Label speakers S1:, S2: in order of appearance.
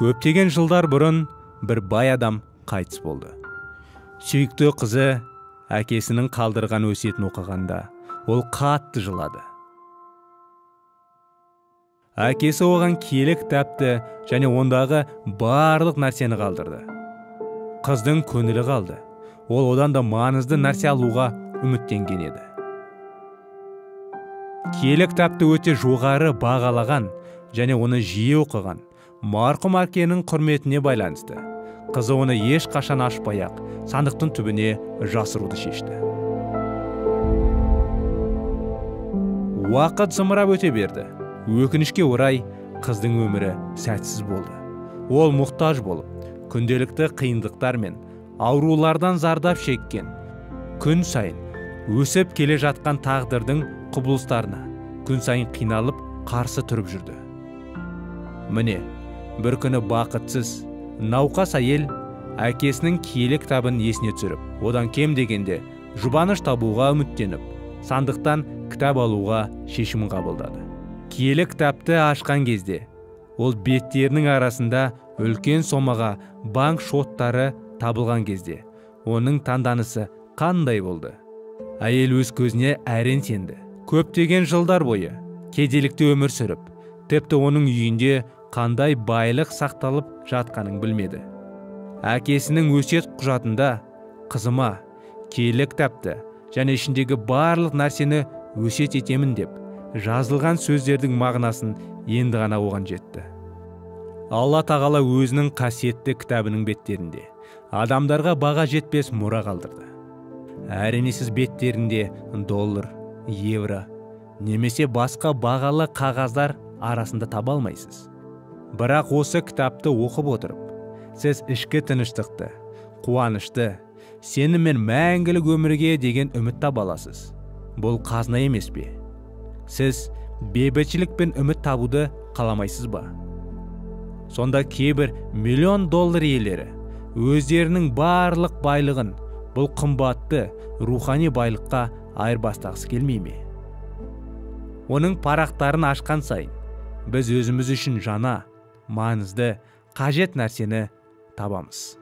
S1: Көптеген жылдар бұрын бір бай адам қайтыс болды. Сүйікті қызы әкесінің қалдырған өсиетін оқығанда ол қатты жылады. Әкесі оған киелі кітапты және ондағы барлық нәрсені қалдырды. Қыздың көңілі қалды. Ол одан да маңызды нәрсе алуға үміттенген еді. Киелі кітапты өте жоғары бағалаған және оны жиі оқыған марқұм әкенің құрметіне байланысты қызы оны ешқашан ашпай-ақ сандықтың түбіне жасыруды шешті. Уақыт зымырап өте берді. Өкінішке орай қыздың өмірі сәтсіз болды. Ол мұқтаж болып, күнделікті қиындықтар мен аурулардан зардап шеккен, күн сайын өсіп келе жатқан тағдырдың құбылыстарына күн сайын қиналып қарсы тұрып жүрді. Міне, бір күні бақытсыз, науқас әйел әкесінің киелі кітабын есіне түсіріп, одан кем дегенде жұбаныш табуға үміттеніп, сандықтан кітап алуға шешім қабылдады. Киелі кітапты ашқан кезде, ол беттерінің арасында үлкен сомаға банк шоттары табылған кезде, оның таңданысы қандай болды? Әйел өз көзіне әрең сенді. Көптеген жылдар бойы кедейлікте өмір сүріп, тіпті оның үйінде қандай байлық сақталып жатқанын білмеді. Әкесінің өсиет құжатында қызыма киелі кітапты және ішіндегі барлық нәрсені өсиет етемін деп жазылған сөздердің мағынасын енді ғана оған жетті. Алла тағала өзінің қасиетті кітабының беттерінде адамдарға баға жетпес мұра қалдырды. Әрине сіз беттерінде доллар, евро немесе басқа бағалы қағаздар арасында таба алмайсыз. Бірақ осы кітапты оқып отырып, сіз ішкі тыныштықты, қуанышты, сенім мен мәңгілік өмірге деген үміт таба аласыз. Бұл қазына емес пе? Сіз бейбітшілік пен үміт табуды қаламайсыз ба? Сонда кейбір миллион доллар иелері өздерінің барлық байлығын бұл қымбатты рухани байлыққа айырбастағысы келмей ме? Оның парақтарын ашқан сайын біз өзіміз үшін жаңа, маңызды, қажет нәрсені табамыз.